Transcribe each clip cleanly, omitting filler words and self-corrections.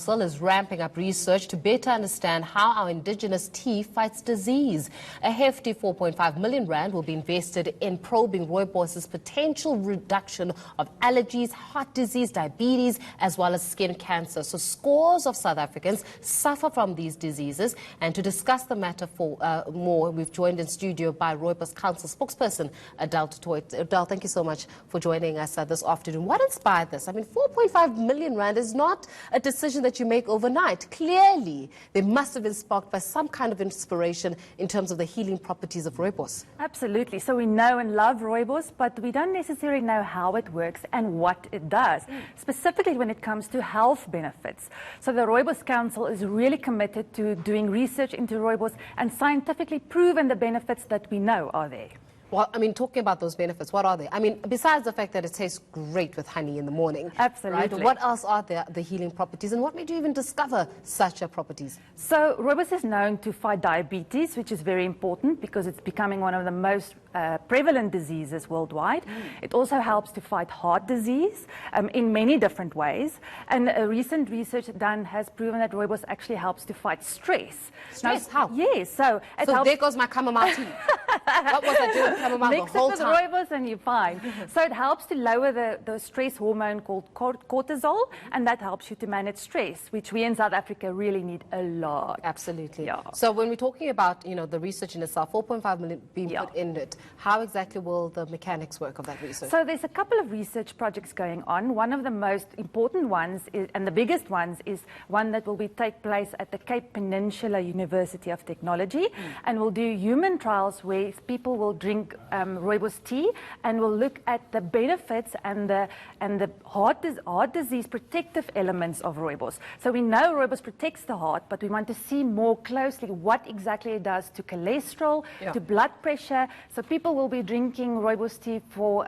Is ramping up research to better understand how our indigenous tea fights disease. A hefty 4.5 million rand will be invested in probing rooibos's potential reduction of allergies, heart disease, diabetes, as well as skin cancer. So scores of South Africans suffer from these diseases. And to discuss the matter for more, we've joined in studio by Rooibos Council spokesperson Adele Toit. Adele, thank you so much for joining us this afternoon. What inspired this? I mean, 4.5 million rand is not a decision that you make overnight. Clearly, they must have been sparked by some kind of inspiration in terms of the healing properties of rooibos. Absolutely. So we know and love rooibos, but we don't necessarily know how it works and what it does, specifically when it comes to health benefits. So the Rooibos Council is really committed to doing research into rooibos and scientifically proven the benefits that we know are there. Well, I mean, talking about those benefits, what are they? I mean, besides the fact that it tastes great with honey in the morning. Absolutely. Right? What else are the healing properties, and what made you even discover such properties? So rooibos is known to fight diabetes, which is very important because it's becoming one of the most prevalent diseases worldwide. It also helps to fight heart disease in many different ways. And recent research done has proven that rooibos actually helps to fight stress. Stress? How? Yes. So there goes my chamomile tea. What was I doing? Mix it with rooibos and you're fine. So it helps to lower the stress hormone called cortisol, and that helps you to manage stress, which we in South Africa really need a lot. Absolutely. Yeah. So when we're talking about, you know, the research in itself, 4.5 million being put in it, how exactly will the mechanics work of that research? So there's a couple of research projects going on. One of the most important ones and the biggest ones is one that will take place at the Cape Peninsula University of Technology, and we'll do human trials where people will drink rooibos tea, and we'll look at the benefits and the heart disease protective elements of rooibos. So we know rooibos protects the heart, but we want to see more closely what exactly it does to cholesterol, to blood pressure. So people will be drinking rooibos tea for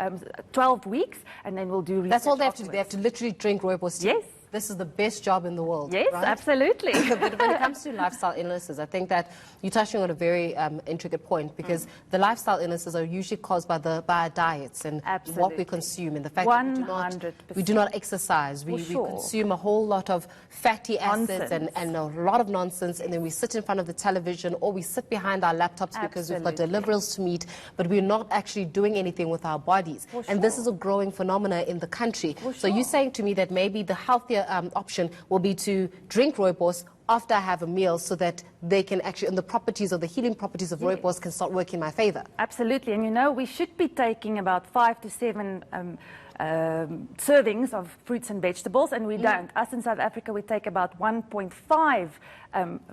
12 weeks, and then we'll do research. That's all they have to do. They have to literally drink rooibos tea. Yes. This is the best job in the world. Yes, right? Absolutely. But when it comes to lifestyle illnesses, I think that you're touching on a very intricate point, because the lifestyle illnesses are usually caused by our diets and what we consume, and the fact that we do not exercise. We consume a whole lot of fatty acids and a lot of nonsense, and then we sit in front of the television or we sit behind our laptops because we've got deliverables to meet, but we're not actually doing anything with our bodies. And this is a growing phenomena in the country. So you're saying to me that maybe the healthier option will be to drink rooibos after I have a meal, so that they can actually, and the properties or the healing properties of rooibos can start working in my favor. Absolutely. And you know, we should be taking about 5 to 7 servings of fruits and vegetables, and we don't. Us in South Africa, we take about 1.5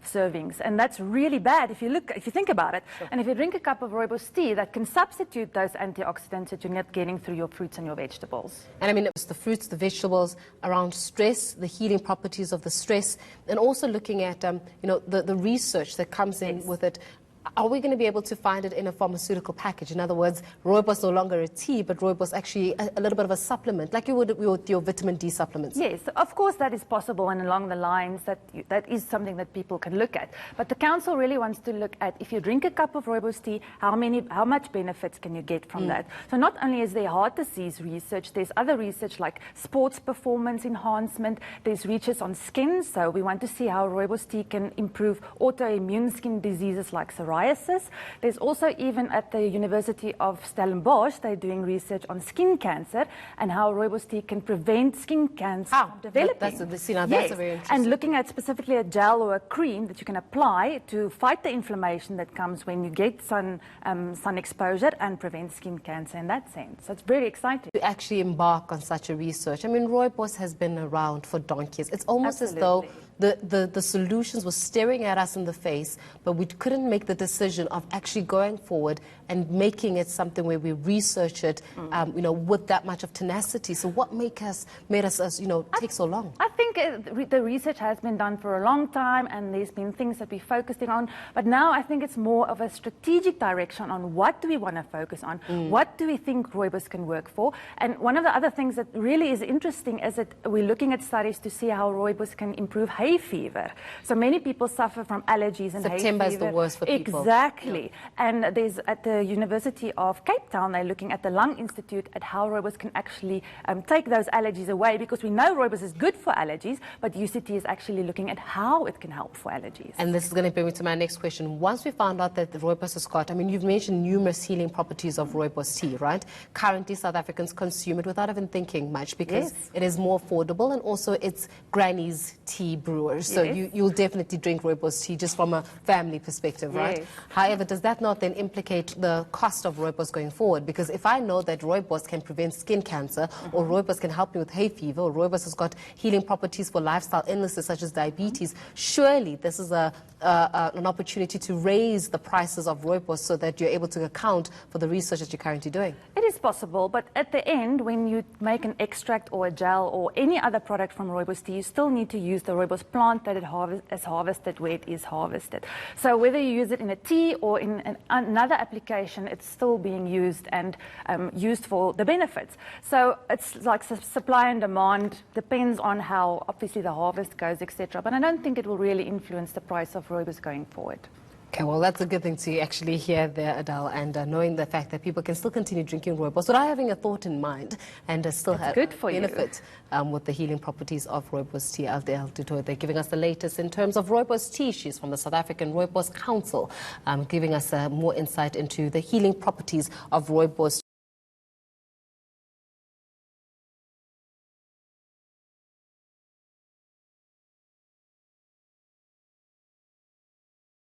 servings, and that's really bad if you think about it. And if you drink a cup of rooibos tea, that can substitute those antioxidants that you're not getting through your fruits and your vegetables. And I mean, it's the fruits, the vegetables, around stress, the healing properties of the stress, and also looking at you know, the research that comes in with it. Are we going to be able to find it in a pharmaceutical package? In other words, rooibos no longer a tea, but rooibos actually a little bit of a supplement, like you would with your vitamin D supplements. Yes, of course that is possible, and along the lines that is something that people can look at. But the council really wants to look at, if you drink a cup of rooibos tea, how much benefits can you get from that? So not only is there heart disease research, there's other research like sports performance enhancement, there's research on skin, so we want to see how rooibos tea can improve autoimmune skin diseases like psoriasis. There's also, even at the University of Stellenbosch, they're doing research on skin cancer and how rooibos tea can prevent skin cancer from developing. That's a very interesting. And looking at specifically a gel or a cream that you can apply to fight the inflammation that comes when you get sun exposure, and prevent skin cancer in that sense. So it's very exciting to actually embark on such a research. I mean, rooibos has been around for donkeys. It's almost as though the solutions were staring at us in the face, but we couldn't make the decision of actually going forward and making it something where we research it, you know, with that much of tenacity. So what made us you know, take so long? I think the research has been done for a long time, and there's been things that we're focusing on, but now I think it's more of a strategic direction on what do we want to focus on, what do we think rooibos can work for. And one of the other things that really is interesting is that we're looking at studies to see how rooibos can improve hay fever. So many people suffer from allergies and hay fever. September is the worst for people. Exactly. And there's at the University of Cape Town, they're looking at the Lung Institute at how rooibos can actually take those allergies away, because we know rooibos is good for allergies, but UCT is actually looking at how it can help for allergies. And this is going to bring me to my next question. Once we found out that the rooibos has got, I mean, you've mentioned numerous healing properties of rooibos tea, right? Currently, South Africans consume it without even thinking much, because it is more affordable, and also it's granny's tea brewers. So you'll definitely drink rooibos tea just from a family perspective, right? However, does that not then implicate the cost of rooibos going forward? Because if I know that rooibos can prevent skin cancer, or rooibos can help me with hay fever, or rooibos has got healing properties for lifestyle illnesses such as diabetes, surely this is an opportunity to raise the prices of rooibos so that you're able to account for the research that you're currently doing. It is possible, but at the end, when you make an extract or a gel or any other product from rooibos tea, you still need to use the rooibos plant that it is harvested where it is harvested. So whether you use it in a tea or in another application, it's still being used and used for the benefits. So it's like supply and demand, depends on how obviously the harvest goes, etc. But I don't think it will really influence the price of rooibos going forward. Okay, well, that's a good thing to actually hear there, Adele, and knowing the fact that people can still continue drinking rooibos without having a thought in mind, and still have good for benefit with the healing properties of rooibos tea. They're giving us the latest in terms of rooibos tea. She's from the South African Rooibos Council, giving us more insight into the healing properties of rooibos